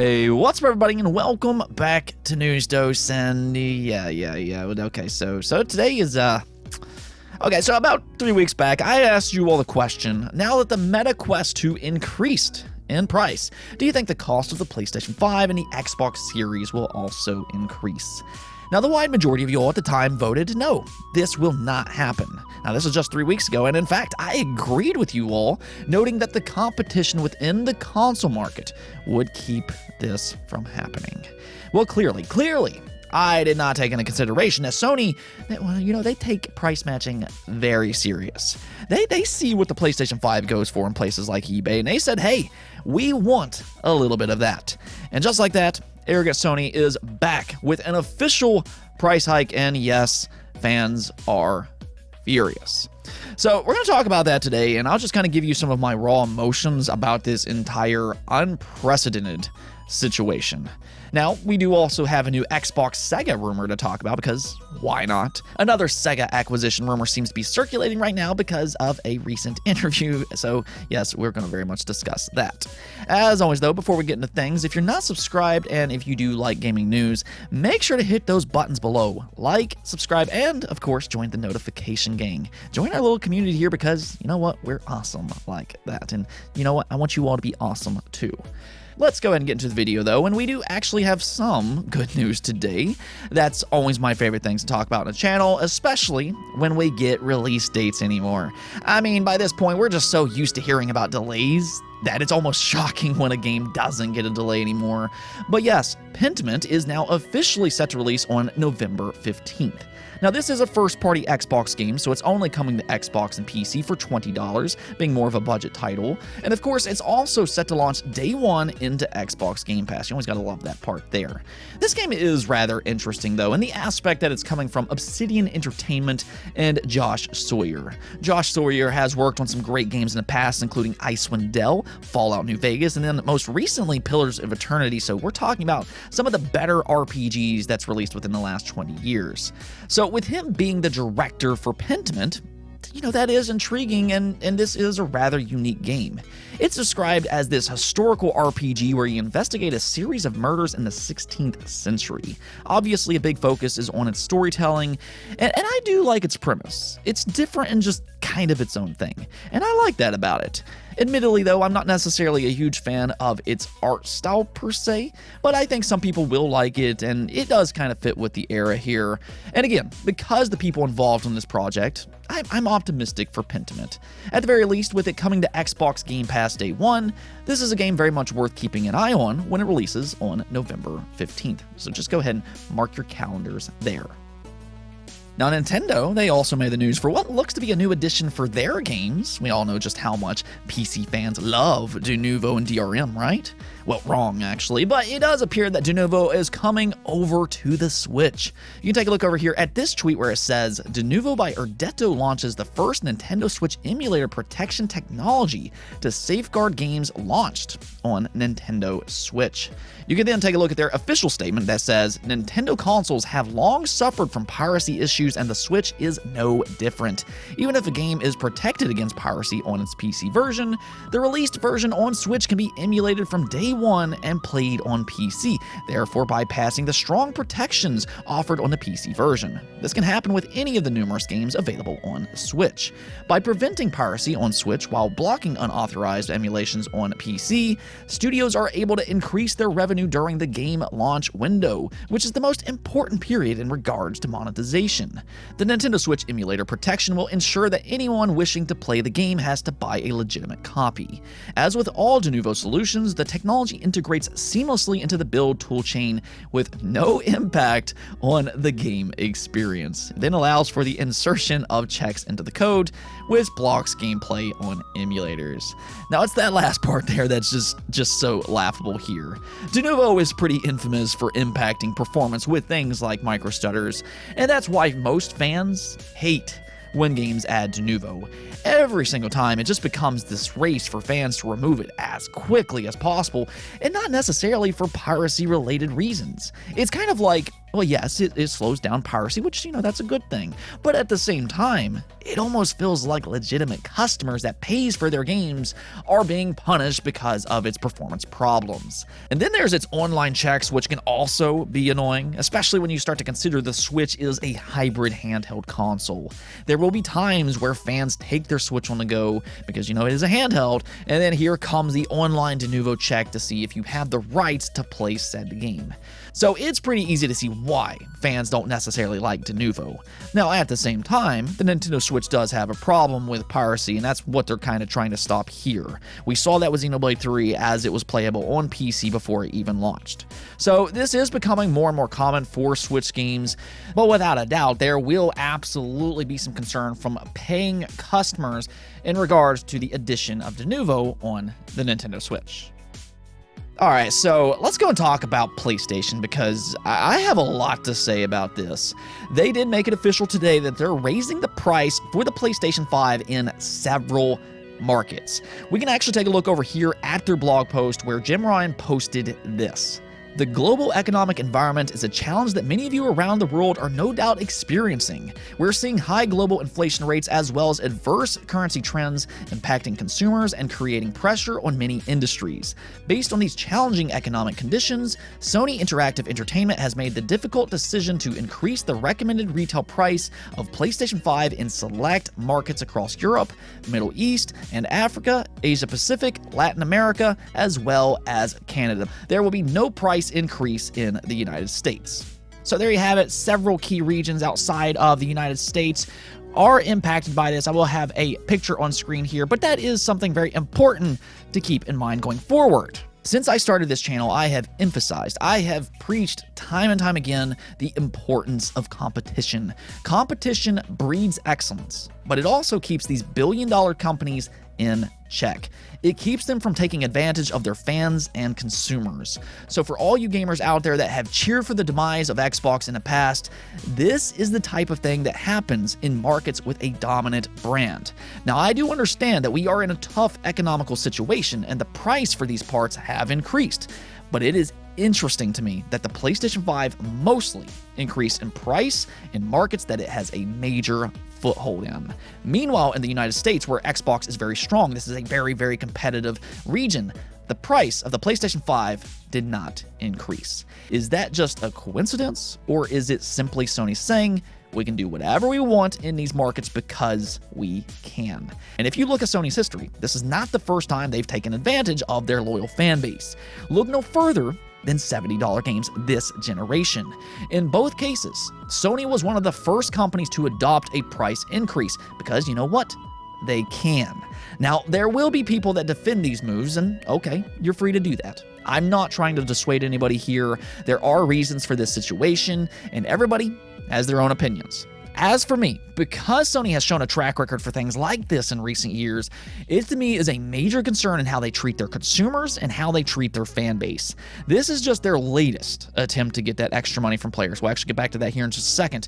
Hey, what's up everybody, and welcome back to News Dose. And okay, so today is okay, so about 3 weeks back I asked you all the question: now that the Meta Quest 2 increased in price, do you think the cost of the PlayStation 5 and the Xbox Series will also increase? Now, the wide majority of you all at the time voted no, this will not happen. Now, this was just 3 weeks ago, and in fact, I agreed with you all, noting that the competition within the console market would keep this from happening. Well, clearly, I did not take into consideration that Sony, well, you know, they take price matching very serious. They see what the PlayStation 5 goes for in places like eBay, and they said, hey, we want a little bit of that. And just like that, arrogant Sony is back with an official price hike, and yes, fans are furious. So we're going to talk about that today, and I'll just kind of give you some of my raw emotions about this entire unprecedented situation. Now, we do also have a new Xbox Sega rumor to talk about, because why not? Another Sega acquisition rumor seems to be circulating right now because of a recent interview, so yes, we're going to very much discuss that. As always though, before we get into things, if you're not subscribed and if you do like gaming news, make sure to hit those buttons below. Like, subscribe, and of course, join the notification gang. Join our little community here because, you know what, we're awesome like that, and you know what, I want you all to be awesome too. Let's go ahead and get into the video though, and we do actually have some good news today. That's always my favorite things to talk about on the channel, especially when we get release dates anymore. I mean, by this point, we're just so used to hearing about delays that it's almost shocking when a game doesn't get a delay anymore. But yes, Pentiment is now officially set to release on November 15th. Now, this is a first-party Xbox game, so it's only coming to Xbox and PC for $20, being more of a budget title. And of course, it's also set to launch day one into Xbox Game Pass. You always gotta love that part there. This game is rather interesting, though, in the aspect that it's coming from Obsidian Entertainment and Josh Sawyer. Josh Sawyer has worked on some great games in the past, including Icewind Dale, Fallout New Vegas, and then most recently, Pillars of Eternity, so we're talking about some of the better RPGs that's released within the last 20 years. So with him being the director for Pentiment, you know, that is intriguing, and this is a rather unique game. It's described as this historical RPG where you investigate a series of murders in the 16th century. Obviously, a big focus is on its storytelling, and I do like its premise. It's different and just kind of its own thing, and I like that about it. Admittedly, though, I'm not necessarily a huge fan of its art style per se, but I think some people will like it, and it does kind of fit with the era here. And again, because the people involved in this project, I'm optimistic for Pentiment. At the very least, with it coming to Xbox Game Pass day one, this is a game very much worth keeping an eye on when it releases on November 15th. So just go ahead and mark your calendars there. Now, Nintendo, they also made the news for what looks to be a new addition for their games. We all know just how much PC fans love Denuvo and DRM, right? Well, wrong, actually, but it does appear that Denuvo is coming over to the Switch. You can take a look over here at this tweet where it says, Denuvo by Erdetto launches the first Nintendo Switch emulator protection technology to safeguard games launched on Nintendo Switch. You can then take a look at their official statement that says, Nintendo consoles have long suffered from piracy issues and the Switch is no different. Even if a game is protected against piracy on its PC version, the released version on Switch can be emulated from day one and played on PC, therefore bypassing the strong protections offered on the PC version. This can happen with any of the numerous games available on Switch. By preventing piracy on Switch while blocking unauthorized emulations on PC, studios are able to increase their revenue during the game launch window, which is the most important period in regards to monetization. The Nintendo Switch emulator protection will ensure that anyone wishing to play the game has to buy a legitimate copy. As with all Denuvo solutions, the technology integrates seamlessly into the build toolchain with no impact on the game experience. It then allows for the insertion of checks into the code, which blocks gameplay on emulators. Now, it's that last part there that's just so laughable here. Denuvo is pretty infamous for impacting performance with things like micro stutters, and that's why most fans hate when games add Denuvo. Every single time, it just becomes this race for fans to remove it as quickly as possible, and not necessarily for piracy-related reasons. It's kind of like Well, yes, it slows down piracy, which, that's a good thing. But at the same time, it almost feels like legitimate customers that pays for their games are being punished because of its performance problems. And then there's its online checks, which can also be annoying, especially when you start to consider the Switch is a hybrid handheld console. There will be times where fans take their Switch on the go because, it is a handheld, and then here comes the online Denuvo check to see if you have the rights to play said game. So it's pretty easy to see why fans don't necessarily like Denuvo. Now, at the same time, the Nintendo Switch does have a problem with piracy, and that's what they're kind of trying to stop here. We saw that with Xenoblade 3 as it was playable on PC before it even launched. So this is becoming more and more common for Switch games, but without a doubt, there will absolutely be some concern from paying customers in regards to the addition of Denuvo on the Nintendo Switch. Alright, so let's go and talk about PlayStation because I have a lot to say about this. They did make it official today that they're raising the price for the PlayStation 5 in several markets. We can actually take a look over here at their blog post where Jim Ryan posted this. The global economic environment is a challenge that many of you around the world are no doubt experiencing. We're seeing high global inflation rates as well as adverse currency trends impacting consumers and creating pressure on many industries. Based on these challenging economic conditions, Sony Interactive Entertainment has made the difficult decision to increase the recommended retail price of PlayStation 5 in select markets across Europe, Middle East, and Africa, Asia Pacific, Latin America, as well as Canada. There will be no price increase in the United States. So there you have it. Several key regions outside of the United States are impacted by this. I will have a picture on screen here, but that is something very important to keep in mind going forward. Since I started this channel, I have emphasized, I have preached time and time again the importance of competition. Competition breeds excellence, but it also keeps these billion-dollar companies in check. It keeps them from taking advantage of their fans and consumers. So for all you gamers out there that have cheered for the demise of Xbox in the past, this is the type of thing that happens in markets with a dominant brand. Now, I do understand that we are in a tough economical situation and the price for these parts have increased, but it is interesting to me that the PlayStation 5 mostly increased in price in markets that it has a major foothold in. Meanwhile, in the United States, where Xbox is very strong, this is a very, very competitive region, the price of the PlayStation 5 did not increase. Is that just a coincidence, or is it simply Sony saying, we can do whatever we want in these markets because we can? And if you look at Sony's history, this is not the first time they've taken advantage of their loyal fan base. Look no further than $70 games this generation. In both cases, Sony was one of the first companies to adopt a price increase because you know what? They can. Now, there will be people that defend these moves, and okay, you're free to do that. I'm not trying to dissuade anybody here. There are reasons for this situation, and everybody has their own opinions. As for me, because Sony has shown a track record for things like this in recent years, it to me is a major concern in how they treat their consumers and how they treat their fan base. This is just their latest attempt to get that extra money from players. We'll actually get back to that here in just a second.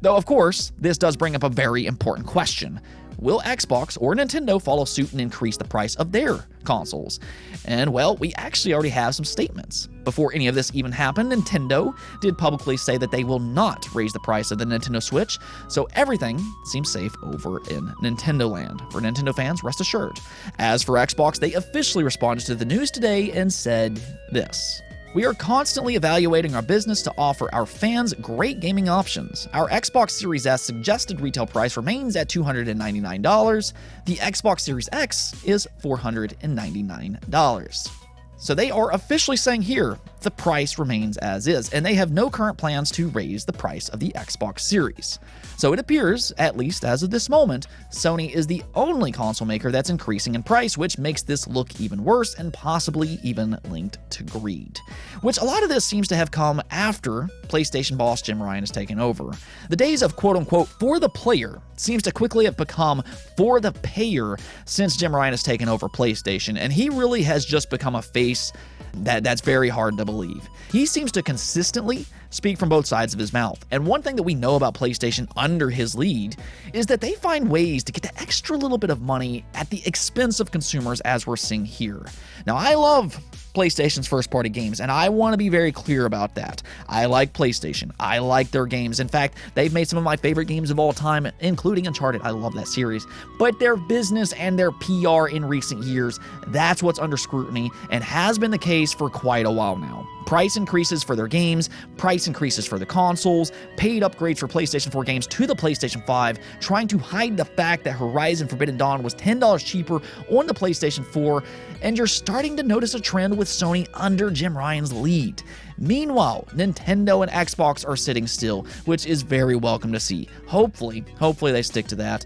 Though, of course, this does bring up a very important question. Will Xbox or Nintendo follow suit and increase the price of their consoles? And well, we actually already have some statements. Before any of this even happened, Nintendo did publicly say that they will not raise the price of the Nintendo Switch, so everything seems safe over in Nintendo land. For Nintendo fans, rest assured. As for Xbox, they officially responded to the news today and said this. We are constantly evaluating our business to offer our fans great gaming options. Our Xbox Series S suggested retail price remains at $299. The Xbox Series X is $499. So they are officially saying here, the price remains as is, and they have no current plans to raise the price of the Xbox Series. So it appears, at least as of this moment, Sony is the only console maker that's increasing in price, which makes this look even worse and possibly even linked to greed. Which a lot of this seems to have come after PlayStation boss Jim Ryan has taken over. The days of quote-unquote for the player seems to quickly have become for the payer since Jim Ryan has taken over PlayStation, and he really has just become a face that's very hard to believe. He seems to consistently speak from both sides of his mouth, and one thing that we know about PlayStation under his lead is that they find ways to get the extra little bit of money at the expense of consumers, as we're seeing here. Now, I love PlayStation's first-party games, and I want to be very clear about that. I like PlayStation. I like their games. In fact, they've made some of my favorite games of all time, including Uncharted. I love that series. But their business and their PR in recent years, that's what's under scrutiny and has been the case for quite a while now. Price increases for their games, price increases for the consoles, paid upgrades for PlayStation 4 games to the PlayStation 5, trying to hide the fact that Horizon Forbidden Dawn was $10 cheaper on the PlayStation 4, and you're starting to notice a trend with Sony under Jim Ryan's lead. Meanwhile, Nintendo and Xbox are sitting still, which is very welcome to see. Hopefully they stick to that.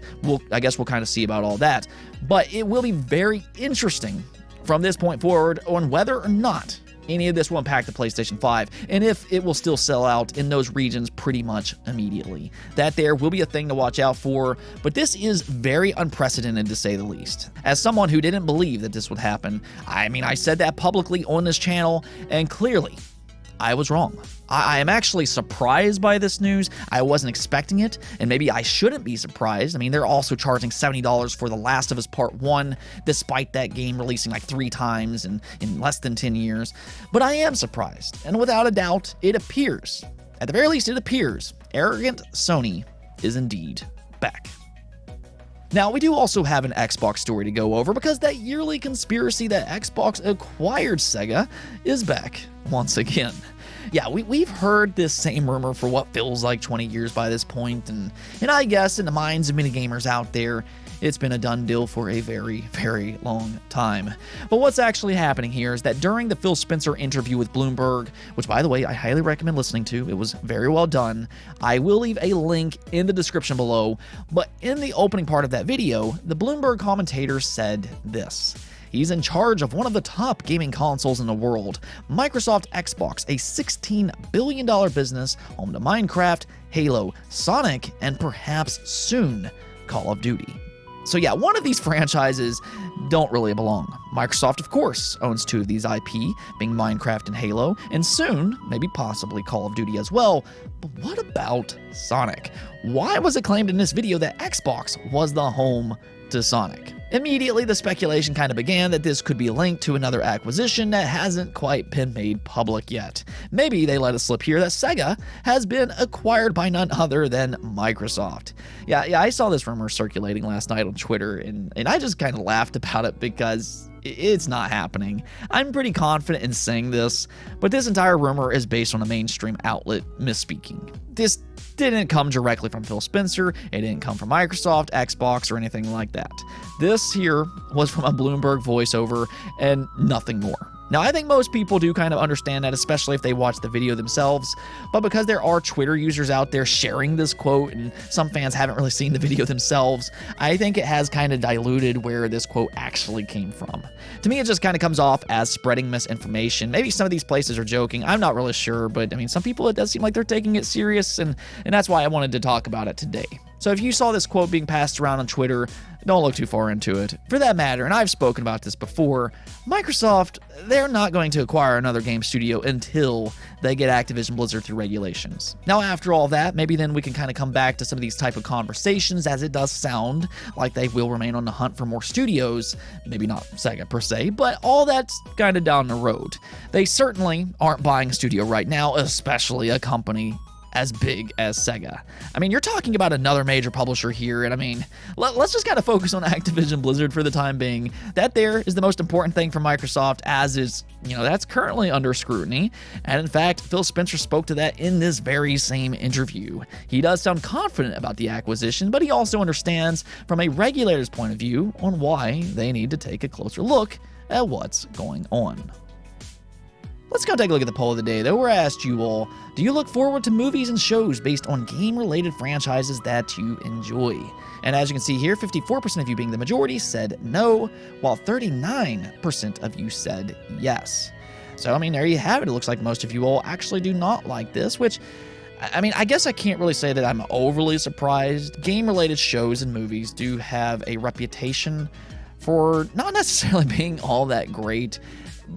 I guess we'll kind of see about all that. But it will be very interesting from this point forward on whether or not any of this will impact the PlayStation 5, and if it will still sell out in those regions pretty much immediately. That there will be a thing to watch out for, but this is very unprecedented to say the least. As someone who didn't believe that this would happen, I said that publicly on this channel, and clearly, I was wrong. I am actually surprised by this news. I wasn't expecting it, and maybe I shouldn't be surprised. They're also charging $70 for The Last of Us Part 1, despite that game releasing like 3 times in less than 10 years. But I am surprised, and without a doubt, it appears, at the very least it appears, arrogant Sony is indeed back. Now, we do also have an Xbox story to go over because that yearly conspiracy that Xbox acquired Sega is back once again. Yeah, we've heard this same rumor for what feels like 20 years by this point, and I guess in the minds of many gamers out there, it's been a done deal for a very, very long time. But what's actually happening here is that during the Phil Spencer interview with Bloomberg, which by the way, I highly recommend listening to, it was very well done. I will leave a link in the description below, but in the opening part of that video, the Bloomberg commentator said this. He's in charge of one of the top gaming consoles in the world, Microsoft Xbox, a $16 billion business home to Minecraft, Halo, Sonic, and perhaps soon, Call of Duty. So yeah, one of these franchises don't really belong. Microsoft, of course, owns 2 of these IP, being Minecraft and Halo, and soon, maybe possibly Call of Duty as well. But what about Sonic? Why was it claimed in this video that Xbox was the home to Sonic? Immediately, the speculation kind of began that this could be linked to another acquisition that hasn't quite been made public yet. Maybe they let it slip here that Sega has been acquired by none other than Microsoft. Yeah, I saw this rumor circulating last night on Twitter, and I just kind of laughed about it because it's not happening. I'm pretty confident in saying this, but this entire rumor is based on a mainstream outlet misspeaking. This didn't come directly from Phil Spencer, it didn't come from Microsoft, Xbox, or anything like that. This here was from a Bloomberg voiceover and nothing more. Now, I think most people do kind of understand that, especially if they watch the video themselves, but because there are Twitter users out there sharing this quote and some fans haven't really seen the video themselves, I think it has kind of diluted where this quote actually came from. To me, it just kind of comes off as spreading misinformation. Maybe some of these places are joking, I'm not really sure, but some people, it does seem like they're taking it serious, and that's why I wanted to talk about it today. So if you saw this quote being passed around on Twitter, don't look too far into it. For that matter, and I've spoken about this before, Microsoft, they're not going to acquire another game studio until they get Activision Blizzard through regulations. Now, after all that, maybe then we can kind of come back to some of these type of conversations, as it does sound like they will remain on the hunt for more studios. Maybe not Sega per se, but all that's kind of down the road. They certainly aren't buying a studio right now, especially a company as big as Sega. You're talking about another major publisher here, and let's just kind of focus on Activision Blizzard for the time being. That there is the most important thing for Microsoft, as is, that's currently under scrutiny. And in fact, Phil Spencer spoke to that in this very same interview. He does sound confident about the acquisition, but he also understands from a regulator's point of view on why they need to take a closer look at what's going on. Let's go take a look at the poll of the day, though, where I asked you all, do you look forward to movies and shows based on game-related franchises that you enjoy? And as you can see here, 54% of you, being the majority, said no, while 39% of you said yes. So, there you have it. It looks like most of you all actually do not like this, which, I guess I can't really say that I'm overly surprised. Game-related shows and movies do have a reputation for not necessarily being all that great.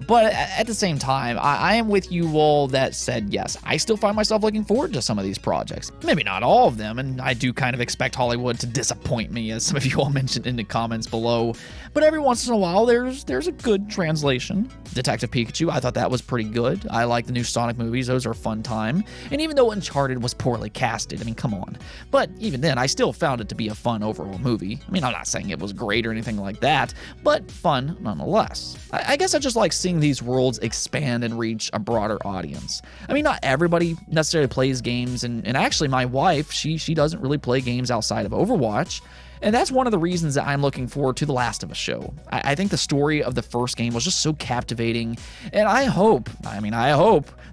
But at the same time, I am with you all that said, yes, I still find myself looking forward to some of these projects. Maybe not all of them, and I do kind of expect Hollywood to disappoint me, as some of you all mentioned in the comments below. But every once in a while, there's a good translation. Detective Pikachu, I thought that was pretty good. I like the new Sonic movies, those are a fun time. And even though Uncharted was poorly casted, I mean, come on. But even then, I still found it to be a fun overall movie. I mean, I'm not saying it was great or anything like that, but fun nonetheless. I guess I just like seeing these worlds expand and reach a broader audience. I mean, not everybody necessarily plays games, and actually my wife, she doesn't really play games outside of Overwatch. And that's one of the reasons that I'm looking forward to The Last of Us show. I think the story of the first game was just so captivating, and I hope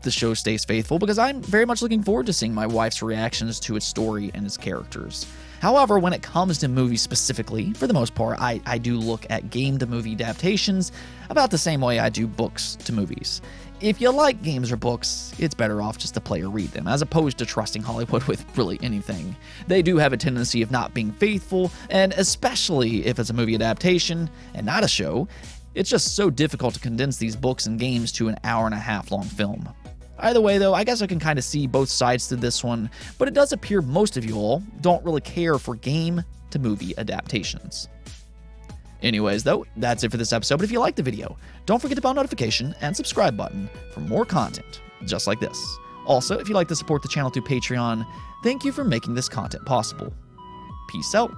the show stays faithful, because I'm very much looking forward to seeing my wife's reactions to its story and its characters. However, when it comes to movies specifically, for the most part, I do look at game-to-movie adaptations about the same way I do books to movies. If you like games or books, it's better off just to play or read them, as opposed to trusting Hollywood with really anything. They do have a tendency of not being faithful, and especially if it's a movie adaptation and not a show, it's just so difficult to condense these books and games to an hour-and-a-half long film. Either way, though, I guess I can kind of see both sides to this one, but it does appear most of you all don't really care for game-to-movie adaptations. Anyways, though, that's it for this episode, but if you liked the video, don't forget the bell notification and subscribe button for more content just like this. Also, if you'd like to support the channel through Patreon, thank you for making this content possible. Peace out.